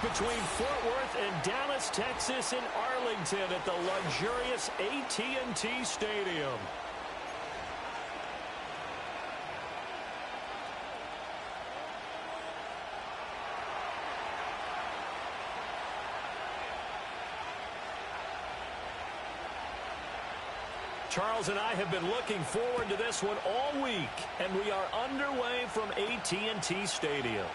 between Fort Worth and Dallas, Texas in Arlington at the luxurious AT&T Stadium. Charles and I have been looking forward to this one all week, and we are underway from AT&T Stadium.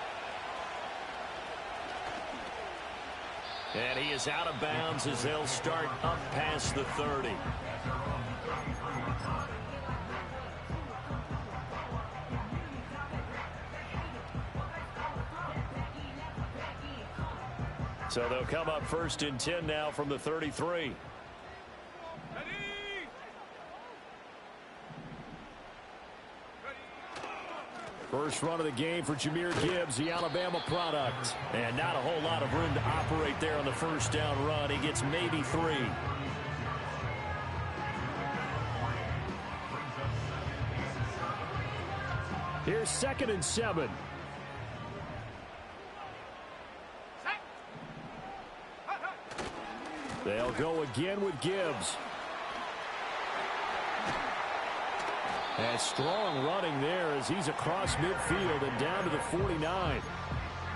And he is out of bounds as they'll start up past the 30. So they'll come up 1st and 10 now from the 33. First run of the game for Jahmyr Gibbs, the Alabama product. And not a whole lot of room to operate there on the first down run. He gets maybe 3. Here's 2nd and 7. They'll go again with Gibbs. And strong running there as he's across midfield and down to the 49.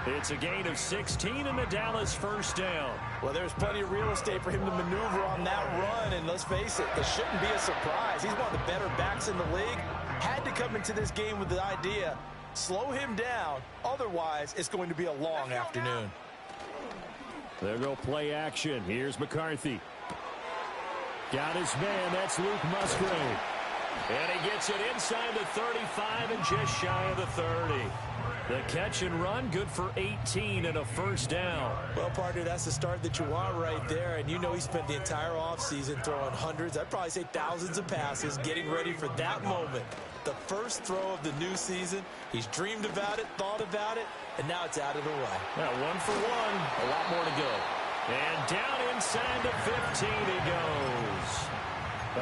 It's a gain of 16 and the Dallas first down. Well, there's plenty of real estate for him to maneuver on that run. And let's face it, this shouldn't be a surprise. He's one of the better backs in the league. Had to come into this game with the idea, slow him down. Otherwise, it's going to be a long afternoon. There go play action. Here's McCarthy. Got his man. That's Luke Musgrave. And he gets it inside the 35 and just shy of the 30. The catch and run, good for 18 and a first down. Well, partner, that's the start that you want right there. And you know he spent the entire offseason throwing hundreds, I'd probably say thousands of passes, getting ready for that moment. The first throw of the new season. He's dreamed about it, thought about it, and now it's out of the way. Now 1 for 1, a lot more to go. And down inside the 15 he goes.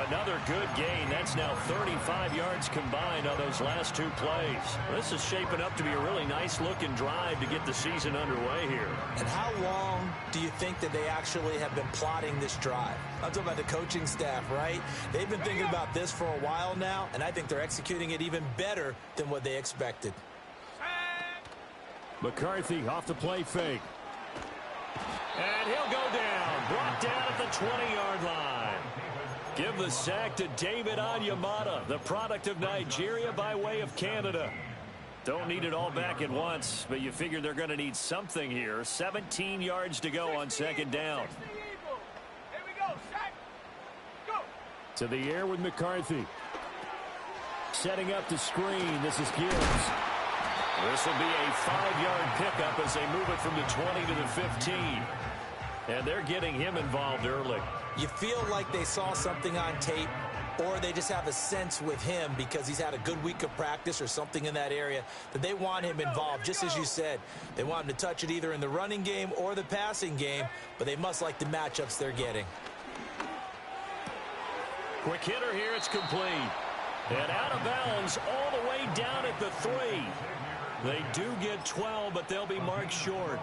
Another good gain. That's now 35 yards combined on those last 2 plays. This is shaping up to be a really nice-looking drive to get the season underway here. And how long do you think that they actually have been plotting this drive? I'm talking about the coaching staff, right? They've been thinking about this for a while now, and I think they're executing it even better than what they expected. McCarthy off the play fake. And he'll go down. Brought down at the 20-yard line. Give the sack to David Onyemata, the product of Nigeria by way of Canada. Don't need it all back at once, but you figure they're going to need something here. 17 yards to go on 2nd down. To the air with McCarthy. Setting up the screen. This is Gibbs. This will be a 5-yard pickup as they move it from the 20 to the 15. And they're getting him involved early. You feel like they saw something on tape, or they just have a sense with him because he's had a good week of practice or something in that area that they want him involved, just as you said. They want him to touch it either in the running game or the passing game, but they must like the matchups they're getting. Quick hitter here, it's complete. And out of bounds all the way down at the 3. They do get 12, but they'll be marked short.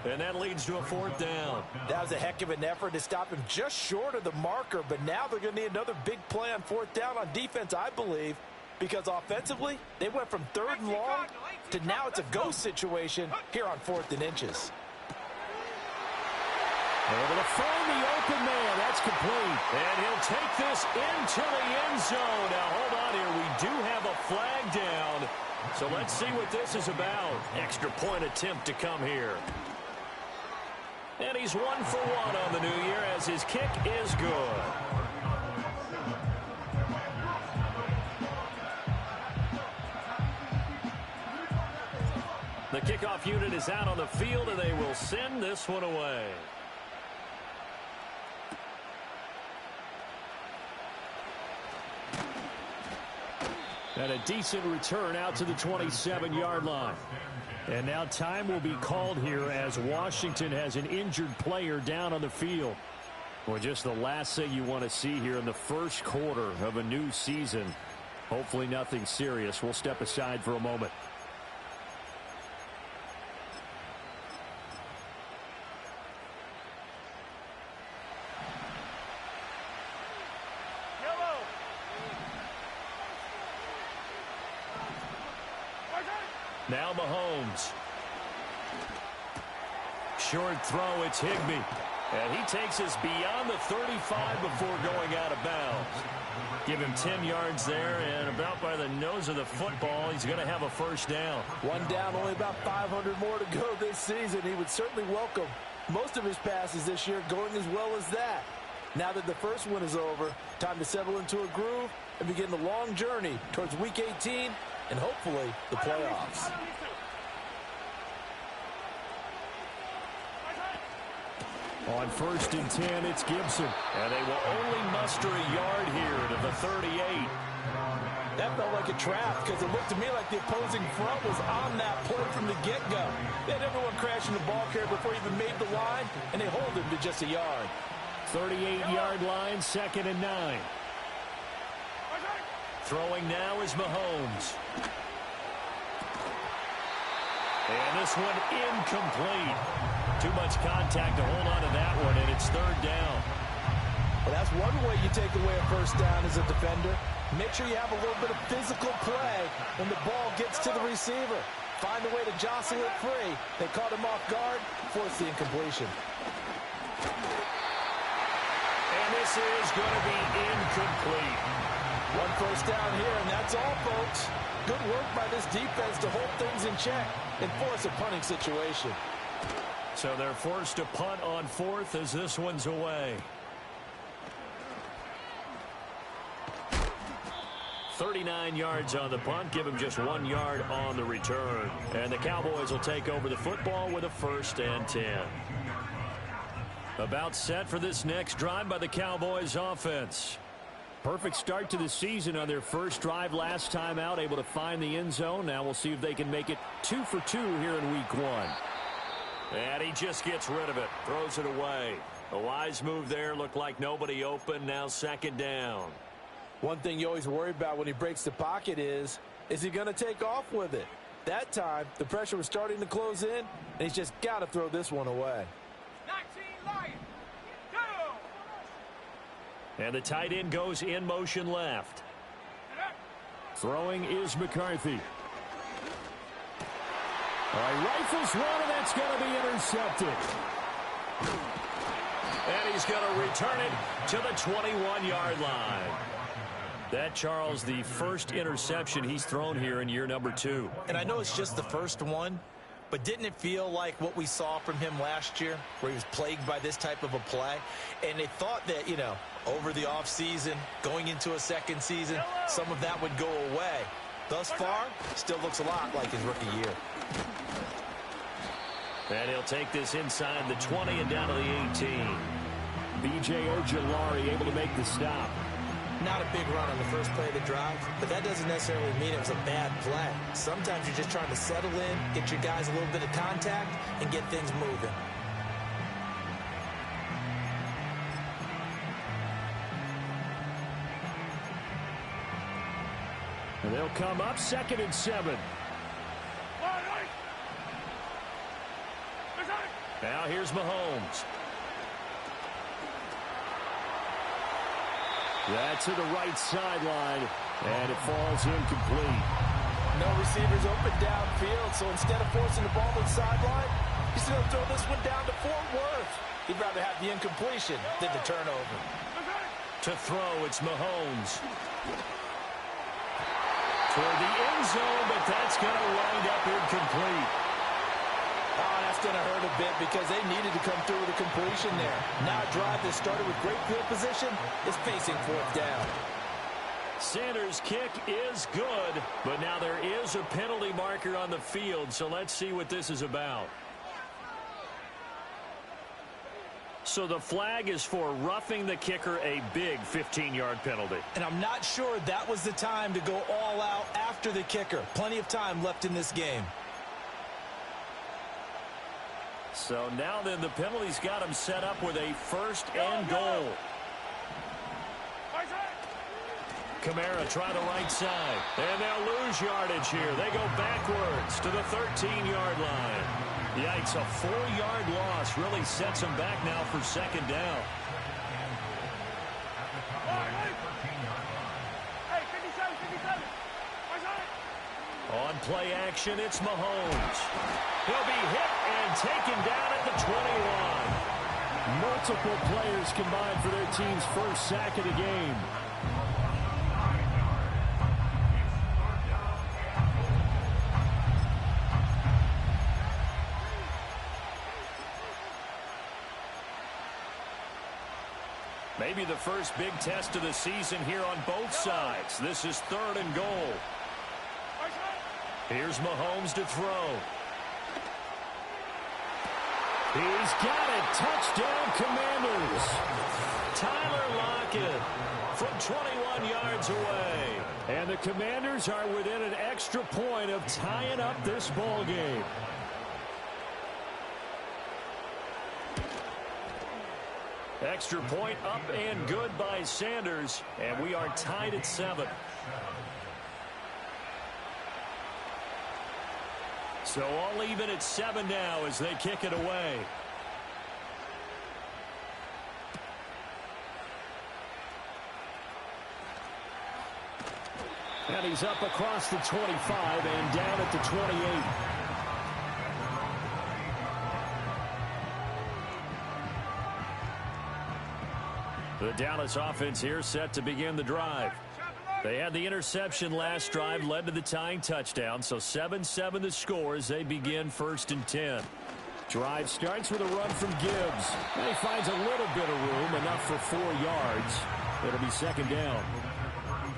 And that leads to a 4th down. That was a heck of an effort to stop him just short of the marker, but now they're going to need another big play on 4th down on defense, I believe, because offensively, they went from 3rd and long to now it's a go situation here on 4th and inches. Able to find the open man. That's complete. And he'll take this into the end zone. Now, hold on here. We do have a flag down. So let's see what this is about. Extra point attempt to come here. And he's 1 for 1 on the new year as his kick is good. The kickoff unit is out on the field, and they will send this one away. And a decent return out to the 27-yard line. And now time will be called here as Washington has an injured player down on the field. Well, just the last thing you want to see here in the first quarter of a new season. Hopefully nothing serious. We'll step aside for a moment. Now Mahomes. Short throw, it's Higbee. And he takes us beyond the 35 before going out of bounds. Give him 10 yards there, and about by the nose of the football, he's going to have a first down. One down, only about 500 more to go this season. He would certainly welcome most of his passes this year going as well as that. Now that the first one is over, time to settle into a groove and begin the long journey towards Week 18 and hopefully the playoffs. On 1st and 10, it's Gibson. And they will only muster a yard here to the 38. That felt like a trap because it looked to me like the opposing front was on that play from the get-go. They had everyone crashing the ball carrier before he even made the line, and they hold him to just a yard. 38-yard line, 2nd and 9. Throwing now is Mahomes. And this one incomplete. Too much contact to hold on to that one, and it's 3rd down. Well, that's one way you take away a first down as a defender. Make sure you have a little bit of physical play when the ball gets to the receiver. Find a way to jostle it free. They caught him off guard, forced the incompletion. And this is going to be incomplete. One first down here, and that's all, folks. Good work by this defense to hold things in check and force a punting situation. So they're forced to punt on 4th as this one's away. 39 yards on the punt. Give him just 1 yard on the return. And the Cowboys will take over the football with a 1st and 10. About set for this next drive by the Cowboys offense. Perfect start to the season on their first drive last time out, able to find the end zone. Now we'll see if they can make it 2 for 2 here in week 1. And he just gets rid of it, throws it away. A wise move there, looked like nobody open, now 2nd down. One thing you always worry about when he breaks the pocket is he going to take off with it? That time, the pressure was starting to close in, and he's just got to throw this one away. 19 Lions, go! And the tight end goes in motion left. Throwing is McCarthy. All right, rifles one, and that's going to be intercepted. And he's going to return it to the 21-yard line. That, Charles, the first interception he's thrown here in year number 2. And I know it's just the first one, but didn't it feel like what we saw from him last year, where he was plagued by this type of a play? And they thought that, you know, over the offseason, going into a second season, some of that would go away. Thus far, still looks a lot like his rookie year. And he'll take this inside the 20 and down to the 18. B.J. Ojulari able to make the stop. Not a big run on the first play of the drive, but that doesn't necessarily mean it was a bad play. Sometimes you're just trying to settle in, get your guys a little bit of contact, and get things moving. And they'll come up 2nd and 7. Now here's Mahomes. That's to the right sideline, and it falls incomplete. No receivers open downfield, so instead of forcing the ball to the sideline, he's going to throw this one down to Fort Worth. He'd rather have the incompletion than the turnover. To throw, it's Mahomes. Toward the end zone, but that's going to wind up incomplete. Oh, that's going to hurt a bit because they needed to come through with a completion there. Now a drive that started with great field position is facing 4th down. Sanders' kick is good, but now there is a penalty marker on the field, so let's see what this is about. So the flag is for roughing the kicker, a big 15-yard penalty. And I'm not sure that was the time to go all out after the kicker. Plenty of time left in this game. So now then the penalty's got him set up with a 1st and goal. Kamara try the right side. And they'll lose yardage here. They go backwards to the 13-yard line. Yikes, a 4-yard loss really sets them back now for 2nd down. On play action. It's Mahomes. He'll be hit and taken down at the 21. Multiple players combined for their team's first sack of the game. Maybe the first big test of the season here on both sides. This is 3rd and goal. Here's Mahomes to throw. He's got it. Touchdown, Commanders. Tyler Lockett from 21 yards away. And the Commanders are within an extra point of tying up this ball game. Extra point up and good by Sanders, and we are tied at 7. So all even at 7 now as they kick it away. And he's up across the 25 and down at the 28. The Dallas offense here set to begin the drive. They had the interception last drive, led to the tying touchdown, so 7-7 the score as they begin 1st and 10. Drive starts with a run from Gibbs. And he finds a little bit of room, enough for 4 yards. It'll be 2nd down.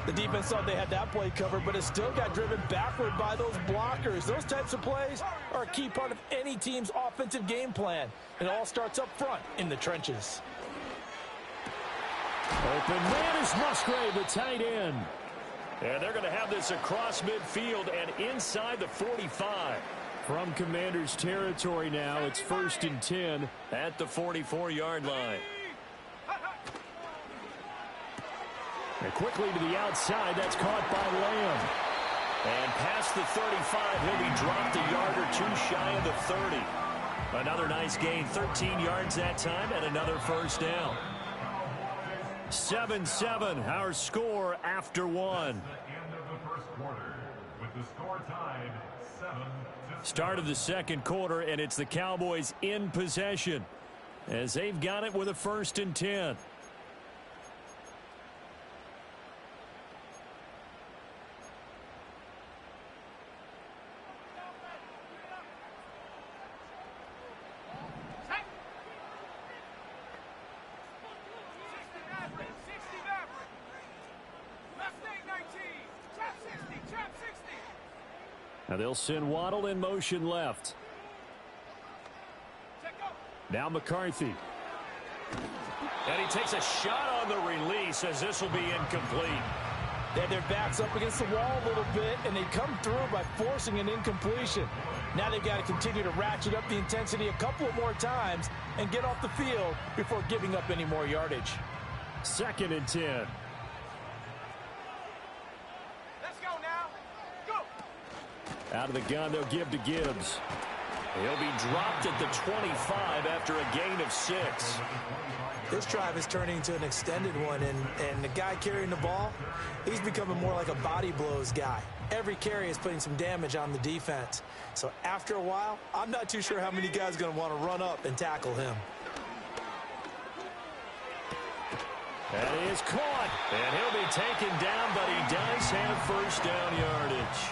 The defense thought they had that play covered, but it still got driven backward by those blockers. Those types of plays are a key part of any team's offensive game plan. It all starts up front in the trenches. Open man is Musgrave, the tight end. And they're going to have this across midfield and inside the 45. From Commanders territory now, it's 1st and 10 at the 44-yard line. And quickly to the outside, that's caught by Lamb. And past the 35, he'll be dropped a yard or 2 shy of the 30. Another nice gain, 13 yards that time, and another 1st down. 7-7, our score after 1. Start of the 2nd quarter, and it's the Cowboys in possession as they've got it with a 1st and 10. Now they'll send Waddle in motion left. Now McCarthy. And he takes a shot on the release as this will be incomplete. They had their backs up against the wall a little bit, and they come through by forcing an incompletion. Now they've got to continue to ratchet up the intensity a couple of more times and get off the field before giving up any more yardage. 2nd and 10. Out of the gun, they'll give to Gibbs. He'll be dropped at the 25 after a gain of 6. This drive is turning into an extended one, and the guy carrying the ball, he's becoming more like a body blows guy. Every carry is putting some damage on the defense. So after a while, I'm not too sure how many guys are going to want to run up and tackle him. That is caught, and he'll be taken down, but he does have 1st down yardage.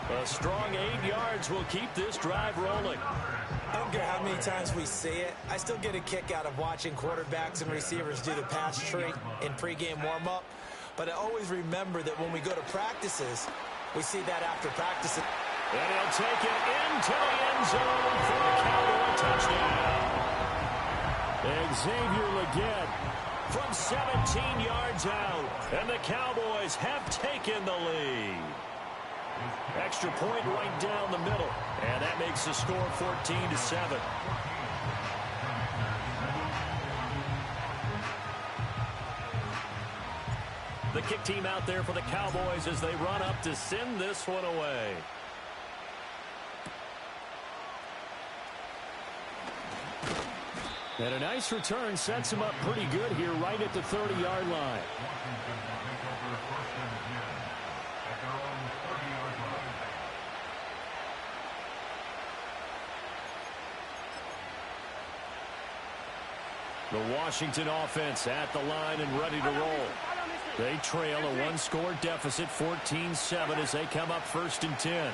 A strong 8 yards will keep this drive rolling. I don't care how many times we see it. I still get a kick out of watching quarterbacks and receivers do the pass tree in pregame warm-up. But I always remember that when we go to practices, we see that after practice. And he'll take it into the end zone for a Cowboy touchdown. Xavier Legette from 17 yards out. And the Cowboys have taken the lead. Extra point right down the middle. And that makes the score 14-7. The kick team out there for the Cowboys as they run up to send this one away. And a nice return sets him up pretty good here right at the 30-yard line. The Washington offense at the line and ready to roll. They trail a one-score deficit, 14-7, as they come up 1st and 10.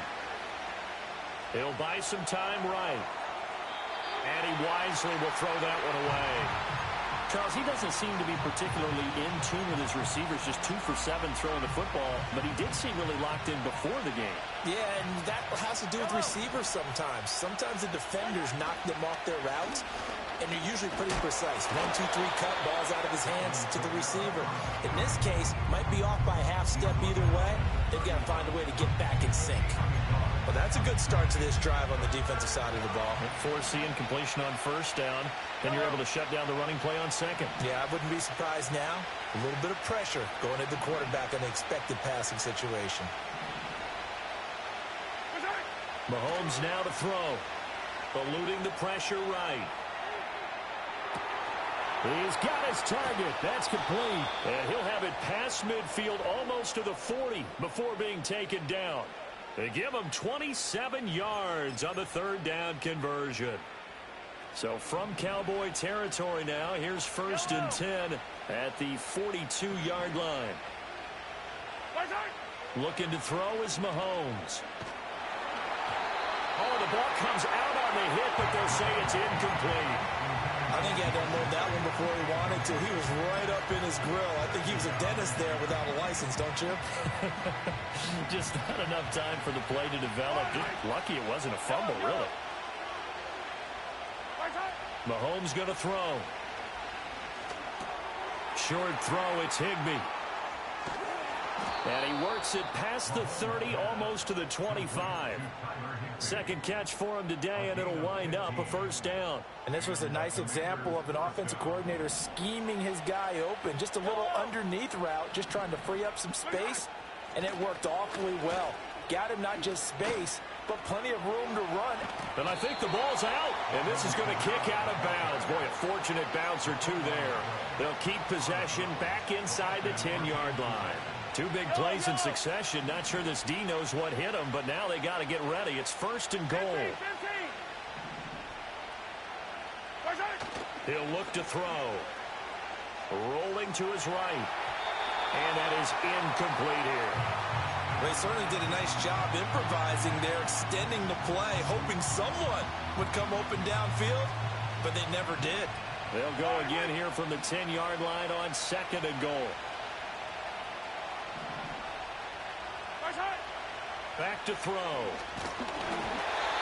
He'll buy some time right. And he wisely will throw that one away. Charles, he doesn't seem to be particularly in tune with his receivers, just 2 for 7 throwing the football, but he did seem really locked in before the game. Yeah, and that has to do with receivers sometimes. Sometimes the defenders knock them off their routes, and they're usually pretty precise. 1, 2, 3 cut, balls out of his hands to the receiver. In this case, might be off by a half step either way. They've got to find a way to get back in sync. Well, that's a good start to this drive on the defensive side of the ball. Forcing completion on 1st down. Then you're able to shut down the running play on 2nd. Yeah, I wouldn't be surprised now. A little bit of pressure going at the quarterback in the expected passing situation. Mahomes now to throw. Eluding the pressure right. He's got his target. That's complete. And he'll have it past midfield almost to the 40 before being taken down. They give him 27 yards on the 3rd down conversion. So from Cowboy territory now, here's 1st and 10 at the 42-yard line. Looking to throw is Mahomes. Oh, the ball comes out on the hit, but they'll say it's incomplete. I think he had to unload that one before he wanted to. He was right up in his grill. I think he was a dentist there without a license, don't you? Just not enough time for the play to develop. Lucky it wasn't a fumble, really. Mahomes going to throw. Short throw, it's Higbee. And he works it past the 30, almost to the 25. Second catch for him today, and it'll wind up a 1st down. And this was a nice example of an offensive coordinator scheming his guy open. Just a little underneath route, just trying to free up some space, and it worked awfully well. Got him not just space, but plenty of room to run. And I think the ball's out, and this is going to kick out of bounds. Boy, a fortunate bounce or two there. They'll keep possession back inside the 10-yard line. 2 big plays in succession. Not sure this D knows what hit him, but now they got to get ready. It's 1st and goal. He'll look to throw. Rolling to his right. And that is incomplete here. They certainly did a nice job improvising there, extending the play, hoping someone would come open downfield, but they never did. They'll go again here from the 10-yard line on 2nd and goal. Back to throw.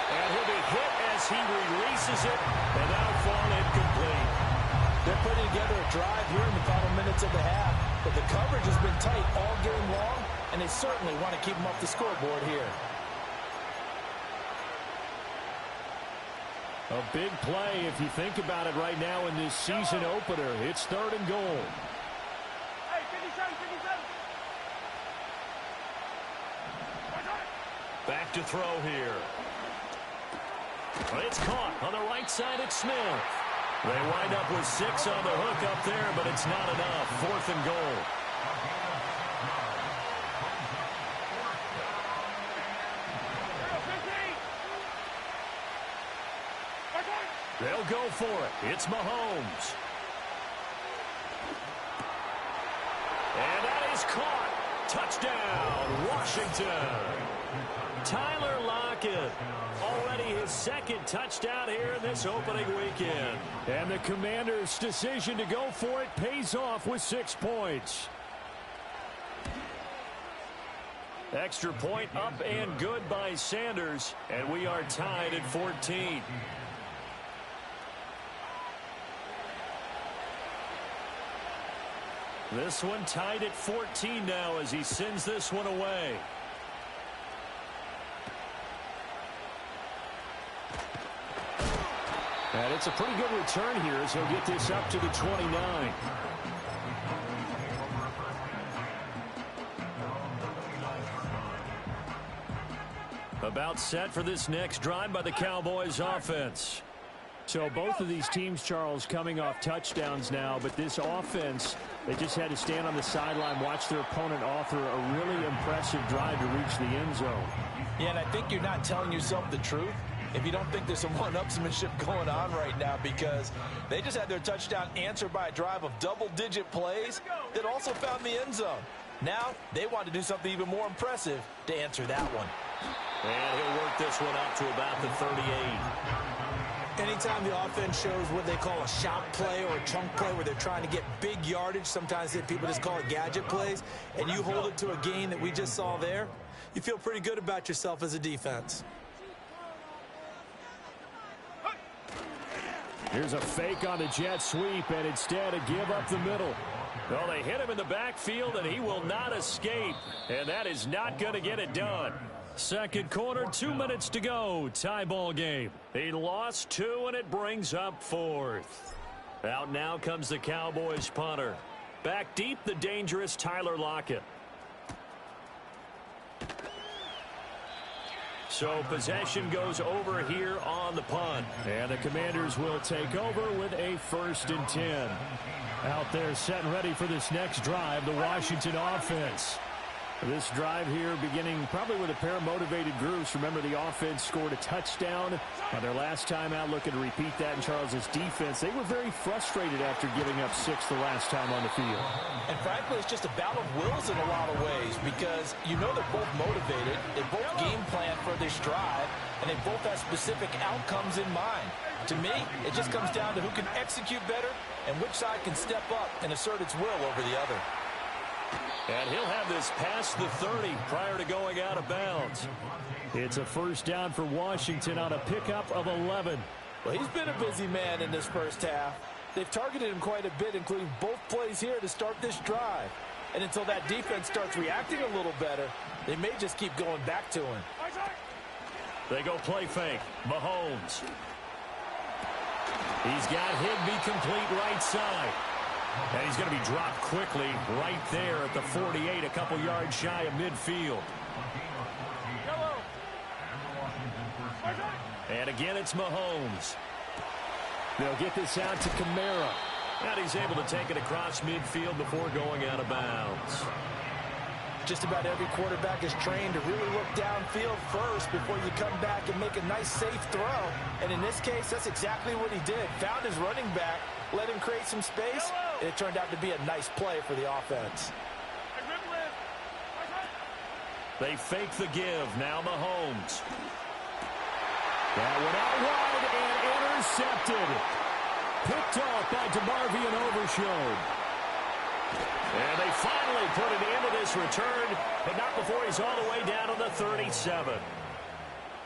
And he'll be hit as he releases it, and that'll fall incomplete. They're putting together a drive here in the final minutes of the half, but the coverage has been tight all game long, and they certainly want to keep them off the scoreboard here. A big play if you think about it right now in this season opener. It's 3rd and goal. Back to throw here. It's caught on the right side at Smith. They wind up with 6 on the hook up there, but it's not enough. 4th and goal. They'll go for it. It's Mahomes. And that is caught. Touchdown, Washington. Tyler Lockett, already his 2nd touchdown here in this opening weekend. And the Commanders' decision to go for it pays off with 6 points. Extra point up and good by Sanders, and we are tied at 14. This one tied at 14 now as he sends this one away. And it's a pretty good return here as he'll get this up to the 29. About set for this next drive by the Cowboys offense. So both of these teams, Charles, coming off touchdowns now, but this offense, they just had to stand on the sideline, watch their opponent author a really impressive drive to reach the end zone. Yeah, and I think you're not telling yourself the truth if you don't think there's some one-upsmanship going on right now, because they just had their touchdown answered by a drive of double-digit plays that also found the end zone. Now they want to do something even more impressive to answer that one. And he'll work this one up to about the 38. Anytime the offense shows what they call a shout play or a chunk play where they're trying to get big yardage, sometimes people just call it gadget plays, and you hold it to a gain that we just saw there, you feel pretty good about yourself as a defense. Here's a fake on the jet sweep, and instead a give up the middle. Well, they hit him in the backfield, and he will not escape. And that is not going to get it done. Second quarter, 2 minutes to go. Tie ball game. He lost 2, and it brings up 4th. Out now comes the Cowboys punter. Back deep, the dangerous Tyler Lockett. So possession goes over here on the punt. And the Commanders will take over with a 1st and 10. Out there set and ready for this next drive, the Washington offense. This drive here beginning probably with a pair of motivated groups. Remember, the offense scored a touchdown on their last time out, looking to repeat that in Charles's defense. They were very frustrated after giving up 6 the last time on the field. And frankly, it's just a battle of wills in a lot of ways, because you know they're both motivated, they both game plan for this drive, and they both have specific outcomes in mind. To me, it just comes down to who can execute better and which side can step up and assert its will over the other. And he'll have this past the 30 prior to going out of bounds. It's a 1st down for Washington on a pickup of 11. Well, he's been a busy man in this first half. They've targeted him quite a bit, including both plays here to start this drive. And until that defense starts reacting a little better, they may just keep going back to him. They go play fake. Mahomes. He's got Higbee complete right side. And he's going to be dropped quickly right there at the 48, a couple yards shy of midfield. And again, it's Mahomes. They'll get this out to Kamara. And he's able to take it across midfield before going out of bounds. Just about every quarterback is trained to really look downfield first before you come back and make a nice, safe throw. And in this case, that's exactly what he did. Found his running back, let him create some space, and it turned out to be a nice play for the offense. They fake the give. Now Mahomes. That one out wide and intercepted. Picked off by DeMarvion Overshown. And they finally put it into this return, but not before he's all the way down to the 37.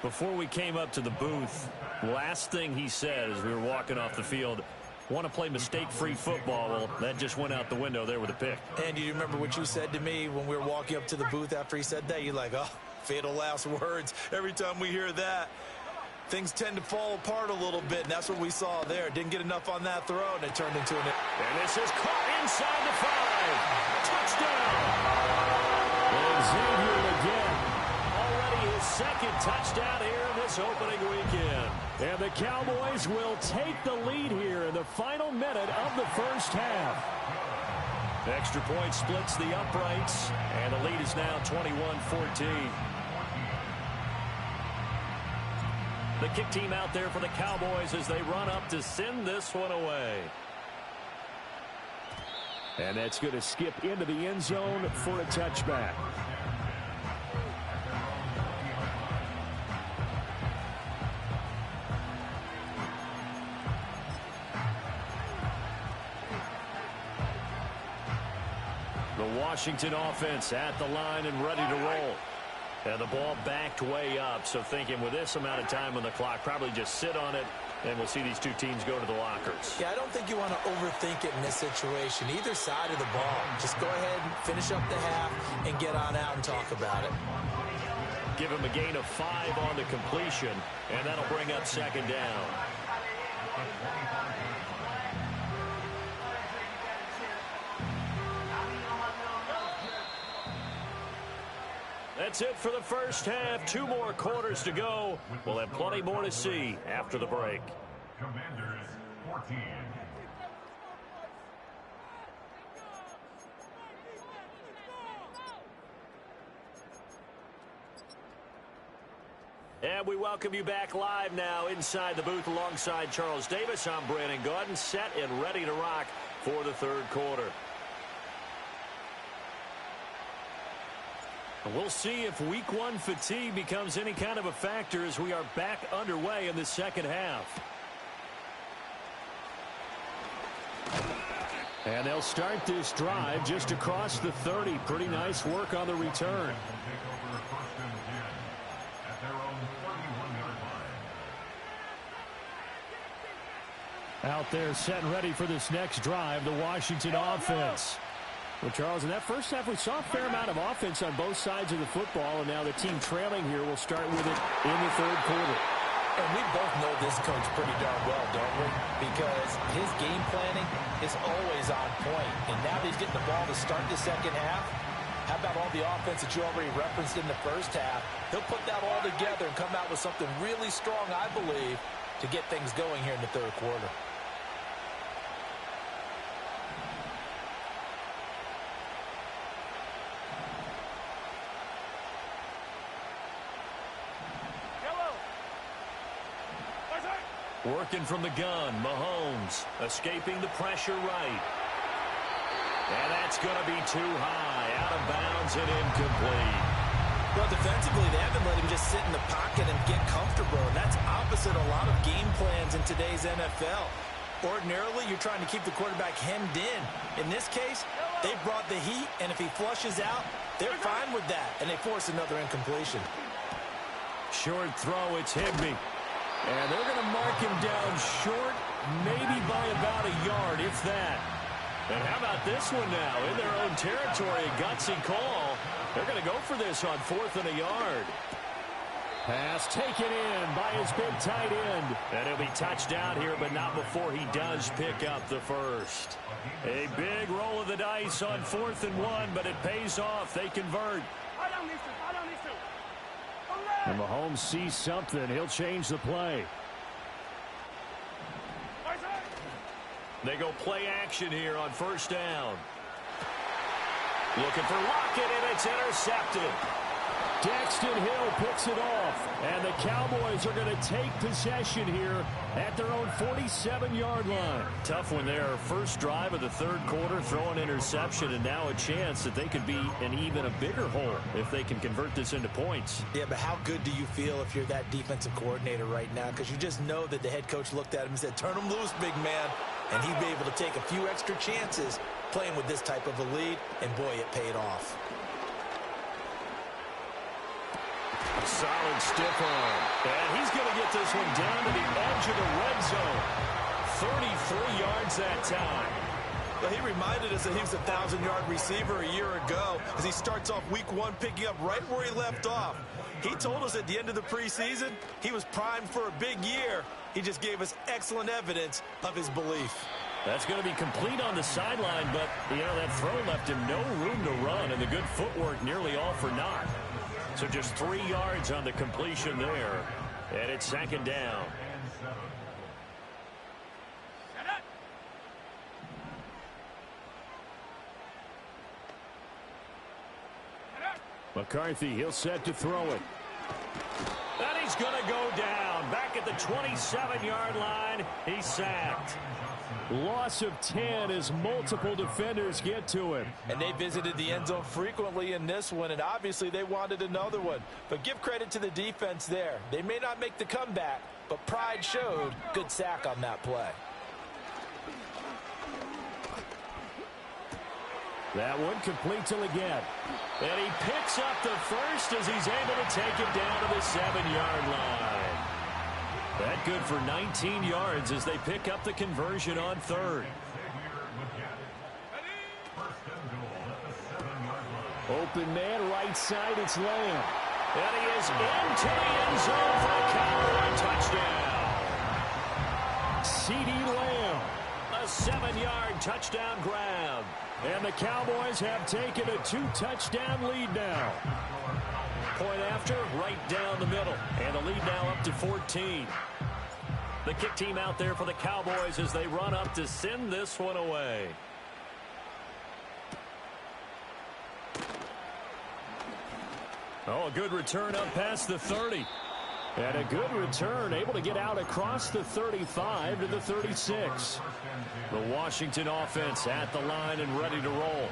Before we came up to the booth, last thing he said as we were walking off the field, want to play mistake-free football. Well, that just went out the window there with a pick. And you remember what you said to me when we were walking up to the booth after he said that? You're like, oh, fatal last words. Every time we hear that, things tend to fall apart a little bit, and that's what we saw there. Didn't get enough on that throw, and it turned into an... And this is caught inside the 5. Touchdown! Xavier again. Already his 2nd touchdown here in this opening weekend. And the Cowboys will take the lead here in the final minute of the first half. Extra point splits the uprights, and the lead is now 21-14. The kick team out there for the Cowboys as they run up to send this one away. And that's going to skip into the end zone for a touchback. The Washington offense at the line and ready to roll. And the ball backed way up, so thinking with this amount of time on the clock, probably just sit on it, and we'll see these two teams go to the lockers. Yeah, I don't think you want to overthink it in this situation. Either side of the ball. Just go ahead and finish up the half and get on out and talk about it. Give him a gain of 5 on the completion, and that'll bring up 2nd down. That's it for the first half. 2 more quarters to go. We'll have plenty more to see after the break. Commanders 14. And we welcome you back live now inside the booth alongside Charles Davis. I'm Brandon Gaudin, set and ready to rock for the third quarter. We'll see if week one fatigue becomes any kind of a factor as we are back underway in the second half. And they'll start this drive just across the 30. Pretty nice work on the return. Out there set and ready for this next drive, the Washington offense. Well, Charles, in that first half, we saw a fair amount of offense on both sides of the football, and now the team trailing here will start with it in the third quarter. And we both know this coach pretty darn well, don't we? Because his game planning is always on point. And now that he's getting the ball to start the second half, how about all the offense that you already referenced in the first half? He'll put that all together and come out with something really strong, I believe, to get things going here in the third quarter. Working from the gun, Mahomes escaping the pressure right. And that's going to be too high, out of bounds and incomplete. Well, defensively, they haven't let him just sit in the pocket and get comfortable, and that's opposite a lot of game plans in today's NFL. Ordinarily, you're trying to keep the quarterback hemmed in. In this case, they brought the heat, and if he flushes out, they're fine with that, and they force another incompletion. Short throw, it's Higbee. And they're going to mark him down short, maybe by about a yard, if that. And how about this one now? In their own territory, a gutsy call. They're going to go for this on 4th and a yard. Pass taken in by his big tight end. And he'll be touchdown here, but not before he does pick up the first. A big roll of the dice on 4th and 1, but it pays off. They convert. And Mahomes sees something. He'll change the play. They go play action here on first down. Looking for Lockett, and it's intercepted. Daxton Hill picks it off, and the Cowboys are going to take possession here at their own 47-yard line. Tough one there. First drive of the third quarter, throw an interception, and now a chance that they could be in even a bigger hole if they can convert this into points. Yeah, but how good do you feel if you're that defensive coordinator right now? Because you just know that the head coach looked at him and said, turn him loose, big man. And he'd be able to take a few extra chances playing with this type of a lead, and boy, it paid off. Solid stiff arm. And he's going to get this one down to the edge of the red zone. 33 yards that time. Well, he reminded us that he was a 1,000-yard receiver a year ago as he starts off week one picking up right where he left off. He told us at the end of the preseason he was primed for a big year. He just gave us excellent evidence of his belief. That's going to be complete on the sideline, but, you know, that throw left him no room to run, and the good footwork nearly all for naught. So just 3 yards on the completion there, and it's second down. McCarthy, he'll set to throw it. And he's going to go down. Back at the 27-yard line, he's sacked. Loss of 10 as multiple defenders get to him. And they visited the end zone frequently in this one, and obviously they wanted another one. But give credit to the defense there. They may not make the comeback, but pride showed. Good sack on that play. That one complete to Leggett. And he picks up the first as he's able to take it down to the 7-yard line. That good for 19 yards as they pick up the conversion on third. Open man, right side, it's Lamb. And he is into the end zone for a Cowboy touchdown. CeeDee Lamb, a 7-yard touchdown grab. And the Cowboys have taken a 2-touchdown lead now. Point after, right down the middle. And the lead now up to 14. The kick team out there for the Cowboys as they run up to send this one away. Oh, a good return up past the 30. And a good return, able to get out across the 35 to the 36. The Washington offense at the line and ready to roll.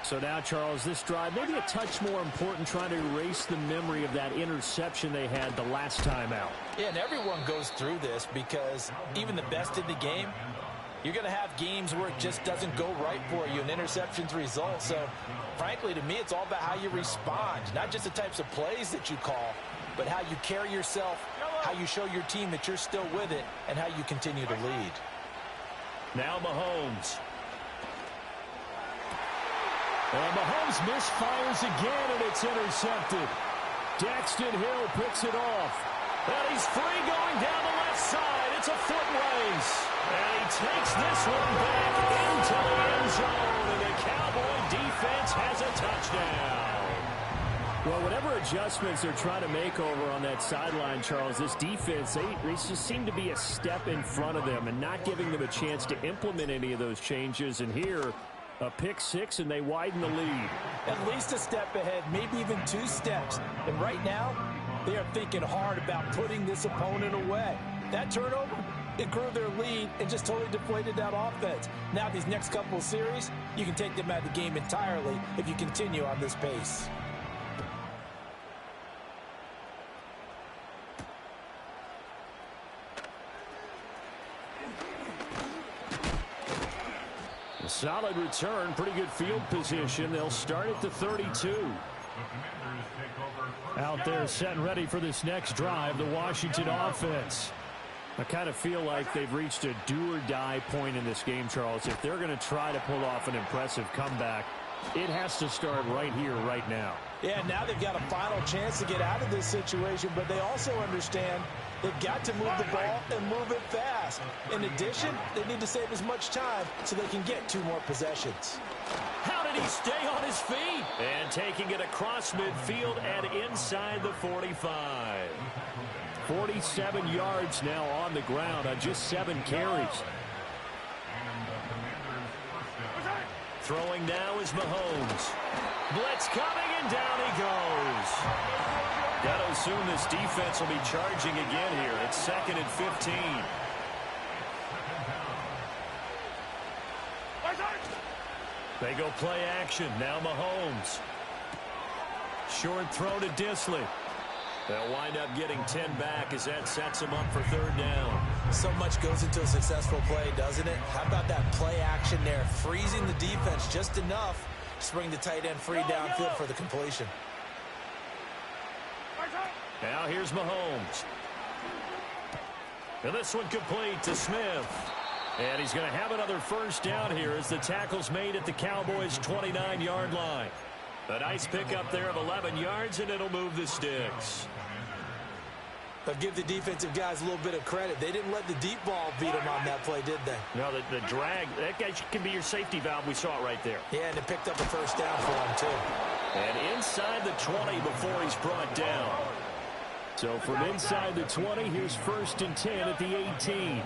So now, Charles, this drive maybe a touch more important, trying to erase the memory of that interception they had the last time out. Yeah, and everyone goes through this because even the best in the game, you're going to have games where it just doesn't go right for you, and interceptions result. So, frankly, to me, it's all about how you respond, not just the types of plays that you call, but how you carry yourself, how you show your team that you're still with it, and how you continue to lead. Now Mahomes. And Mahomes misfires again, and it's intercepted. Daxton Hill picks it off. And he's free going down the left side. It's a foot race. And he takes this one back into the end zone. And the Cowboy defense has a touchdown. Well, whatever adjustments they're trying to make over on that sideline, Charles, this defense, they just seem to be a step in front of them and not giving them a chance to implement any of those changes. And here, a pick six, and they widen the lead. At least a step ahead, maybe even 2 steps. And right now, they are thinking hard about putting this opponent away. That turnover, it grew their lead and just totally deflated that offense. Now these next couple of series, you can take them out of the game entirely if you continue on this pace. A solid return, pretty good field position. They'll start at the 32. Out there set and ready for this next drive, the Washington offense. I kind of feel like they've reached a do-or-die point in this game, Charles. If they're going to try to pull off an impressive comeback, it has to start right here, right now. Yeah, now they've got a final chance to get out of this situation, but they also understand they've got to move the ball and move it fast. In addition, they need to save as much time so they can get 2 more possessions. How did he stay on his feet? And taking it across midfield and inside the 45. 47 yards now on the ground on just 7 carries. Throwing now is Mahomes. Blitz coming, and down he goes. Got to assume this defense will be charging again here. It's 2nd and 15. They go play action. Now Mahomes. Short throw to Disley. They'll wind up getting 10 back as that sets them up for 3rd down. So much goes into a successful play, doesn't it? How about that play action there? Freezing the defense just enough to bring the tight end free downfield for the completion. Now here's Mahomes. And this one complete to Smith. And he's going to have another 1st down here as the tackle's made at the Cowboys' 29-yard line. A nice pickup there of 11 yards, and it'll move the sticks. But give the defensive guys a little bit of credit. They didn't let the deep ball beat them on that play, did they? No, the drag, that guy can be your safety valve. We saw it right there. Yeah, and it picked up a 1st down for him, too. And inside the 20 before he's brought down. So from inside the 20, here's 1st and 10 at the 18.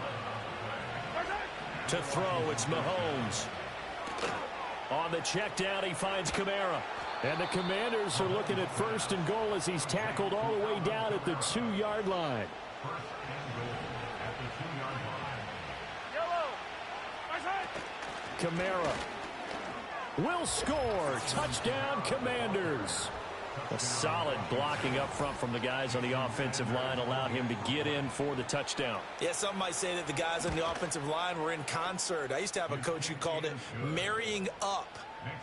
To throw, it's Mahomes. On the check down, he finds Kamara. And the Commanders are looking at 1st and goal as he's tackled all the way down at the 2-yard line. Kamara will score. Touchdown, Commanders. A solid blocking up front from the guys on the offensive line allowed him to get in for the touchdown. Yeah, some might say that the guys on the offensive line were in concert. I used to have a coach who called it marrying up,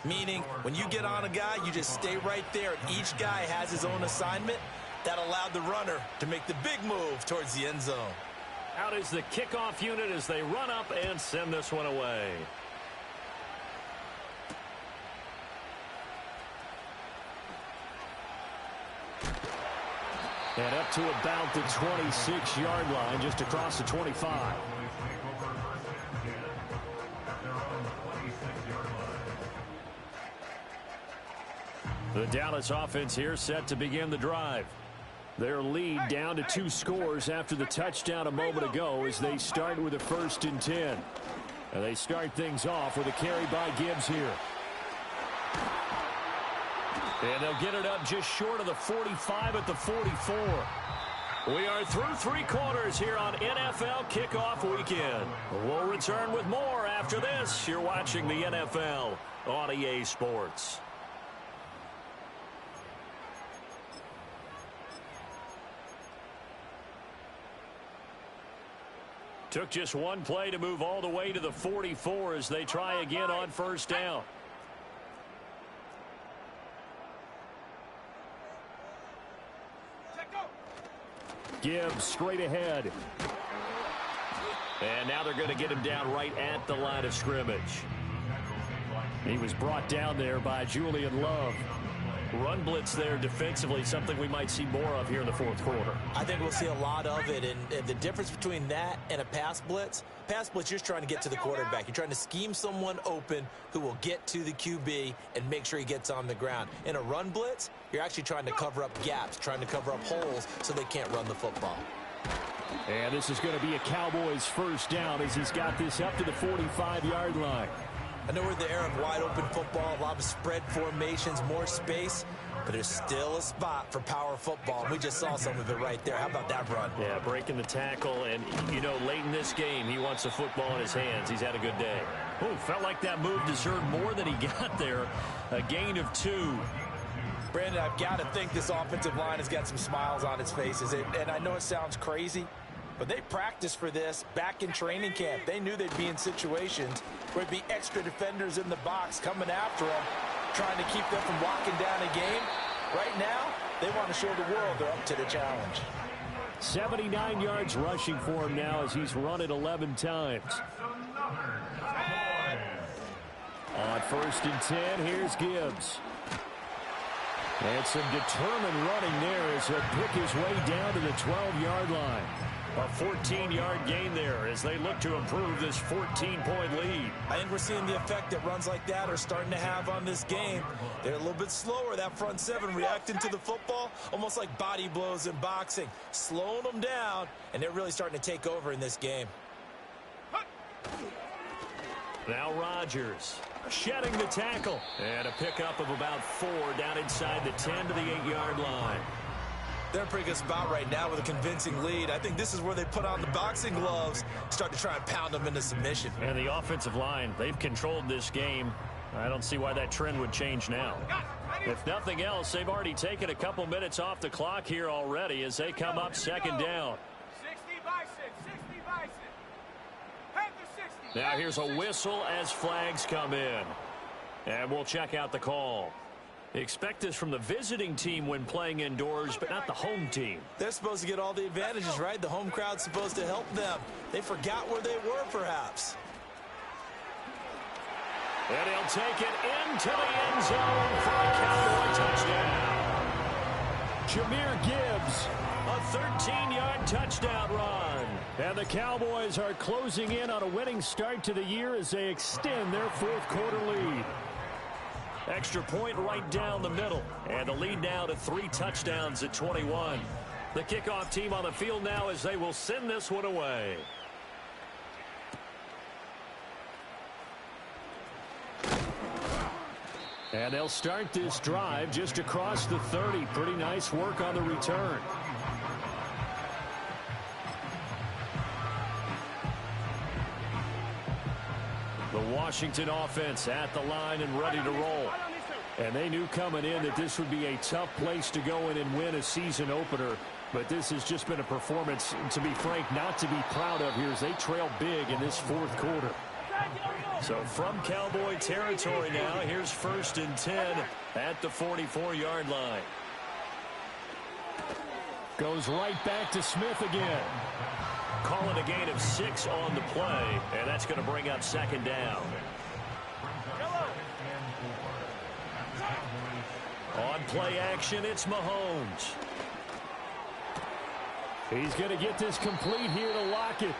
meaning when you get on a guy, you just stay right there. Each guy has his own assignment. That allowed the runner to make the big move towards the end zone. Out is the kickoff unit as they run up and send this one away. And up to about the 26-yard line, just across the 25. The Dallas offense here set to begin the drive. Their lead down to 2 scores after the touchdown a moment ago as they start with a 1st and 10. And they start things off with a carry by Gibbs here. And they'll get it up just short of the 45 at the 44. We are through 3 quarters here on NFL Kickoff Weekend. We'll return with more after this. You're watching the NFL on EA Sports. Took just one play to move all the way to the 44 as they try again on first down. Gibbs straight ahead. And now they're going to get him down right at the line of scrimmage. He was brought down there by Julian Love. Run blitz there defensively, something we might see more of here in the fourth quarter. I think we'll see a lot of it, and the difference between that and a pass blitz, you're just trying to get to the quarterback. You're trying to scheme someone open who will get to the QB and make sure he gets on the ground. In a run blitz, you're actually trying to cover up gaps, trying to cover up holes so they can't run the football. And this is going to be a Cowboys first down as he's got this up to the 45-yard line. I know we're in the era of wide-open football, a lot of spread formations, more space, but there's still a spot for power football. We just saw some of it right there. How about that run? Yeah, breaking the tackle, and, you know, late in this game, he wants the football in his hands. He's had a good day. Oh, felt like that move deserved more than he got there. A gain of 2. Brandon, I've got to think this offensive line has got some smiles on its faces, and I know it sounds crazy, but they practiced for this back in training camp. They knew they'd be in situations where there'd be extra defenders in the box coming after them, trying to keep them from locking down a game. Right now, they want to show the world they're up to the challenge. 79 yards rushing for him now as he's run it 11 times. On first and 10, here's Gibbs. And some determined running there as he'll pick his way down to the 12-yard line. A 14-yard gain there as they look to improve this 14-point lead. I think we're seeing the effect that runs like that are starting to have on this game. They're a little bit slower, that front seven, reacting to the football, almost like body blows in boxing, slowing them down, and they're really starting to take over in this game. Now Rodgers shedding the tackle. And a pickup of about 4 down inside the 10 to the 8-yard line. They're in a pretty good spot right now with a convincing lead. I think this is where they put on the boxing gloves, start to try and pound them into submission. And the offensive line, they've controlled this game. I don't see why that trend would change now. If nothing else, they've already taken a couple minutes off the clock here already as they come up second down. 60 by 6, 60 by 6. Head to 60. Now here's a whistle as flags come in. And we'll check out the call. Expect this from the visiting team when playing indoors, but not the home team. They're supposed to get all the advantages, right? The home crowd's supposed to help them. They forgot where they were, perhaps. And he'll take it into the end zone for a Cowboy touchdown. Jahmyr Gibbs, A 13-yard touchdown run. and the Cowboys are closing in on a winning start to the year as they extend their fourth quarter lead. Extra point right down the middle. And the lead now to 3 touchdowns at 21. The kickoff team on the field now as they will send this one away. And they'll start this drive just across the 30. Pretty nice work on the return. The Washington offense at the line and ready to roll. And they knew coming in that this would be a tough place to go in and win a season opener. But this has just been a performance, to be frank, not to be proud of here as they trail big in this fourth quarter. So from Cowboy territory now, here's 1st and 10 at the 44-yard line. Goes right back to Smith again. Calling a gain of 6 on the play, and that's going to bring up 2nd down. On play action, it's Mahomes. He's going to get this complete here to Lockett.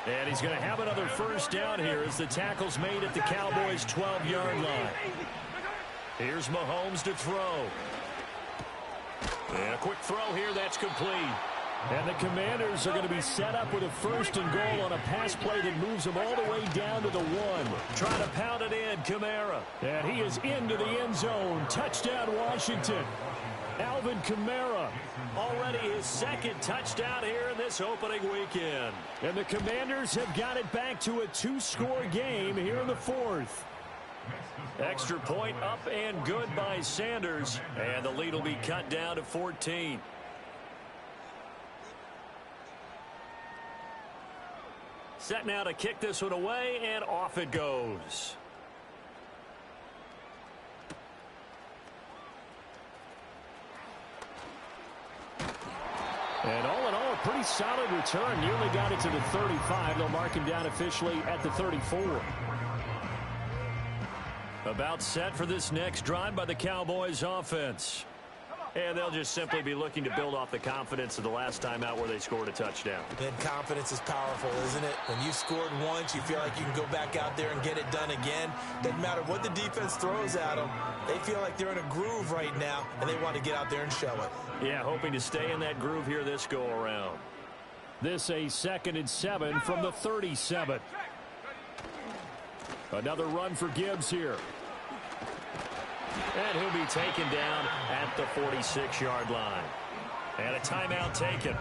And he's going to have another 1st down here as the tackle's made at the Cowboys' 12-yard line. Here's Mahomes to throw. And a quick throw here, that's complete. And the Commanders are going to be set up with a 1st and goal on a pass play that moves them all the way down to the 1. Trying to pound it in, Kamara. And he is into the end zone. Touchdown, Washington. Alvin Kamara. Already his second touchdown here in this opening weekend. And the Commanders have got it back to a 2-score game here in the fourth. Extra point up and good by Sanders. And the lead will be cut down to 14. Set now to kick this one away, and off it goes. And all in all, a pretty solid return. Nearly got it to the 35. They'll mark him down officially at the 34. About set for this next drive by the Cowboys offense. And they'll just simply be looking to build off the confidence of the last time out where they scored a touchdown. Then confidence is powerful, isn't it? When you scored once, you feel like you can go back out there and get it done again. Doesn't matter what the defense throws at them. They feel like they're in a groove right now, and they want to get out there and show it. Yeah, hoping to stay in that groove here this go-around. This a 2nd and 7 from the 37. Another run for Gibbs here. And he'll be taken down at the 46-yard line. And a timeout taken.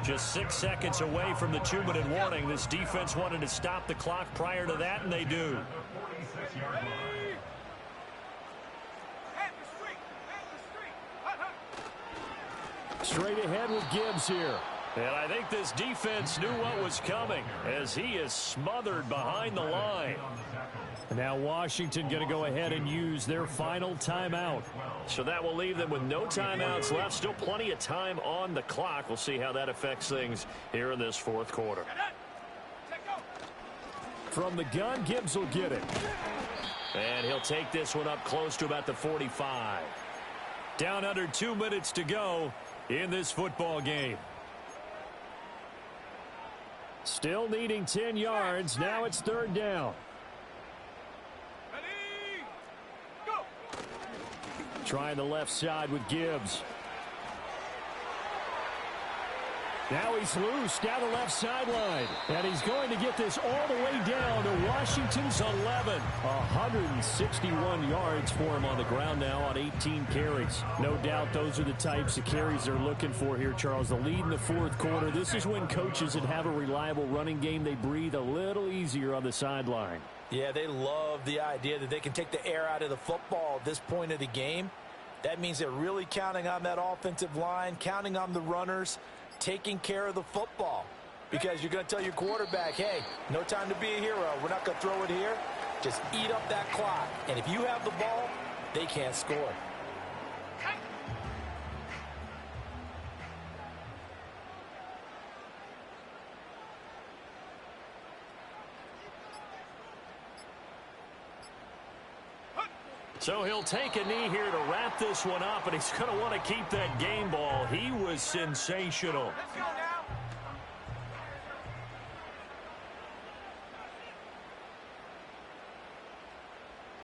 Just 6 seconds away from the 2-minute warning. This defense wanted to stop the clock prior to that, and they do. Straight ahead with Gibbs here. And I think this defense knew what was coming as he is smothered behind the line. And now Washington going to go ahead and use their final timeout. So that will leave them with no timeouts left. Still plenty of time on the clock. We'll see how that affects things here in this fourth quarter. From the gun, Gibbs will get it. And he'll take this one up close to about the 45. Down under 2 minutes to go in this football game. Still needing 10 yards. Now it's 3rd down. Trying the left side with Gibbs. Now he's loose down the left sideline. And he's going to get this all the way down to Washington's 11. 161 yards for him on the ground now on 18 carries. No doubt those are the types of carries they're looking for here, Charles. The lead in the fourth quarter. This is when coaches that have a reliable running game, they breathe a little easier on the sideline. Yeah, they love the idea that they can take the air out of the football at this point of the game. That means they're really counting on that offensive line, counting on the runners, taking care of the football. Because you're going to tell your quarterback, hey, no time to be a hero. We're not going to throw it here. Just eat up that clock. And if you have the ball, they can't score. So he'll take a knee here to wrap this one up, and he's going to want to keep that game ball. He was sensational. Let's go now.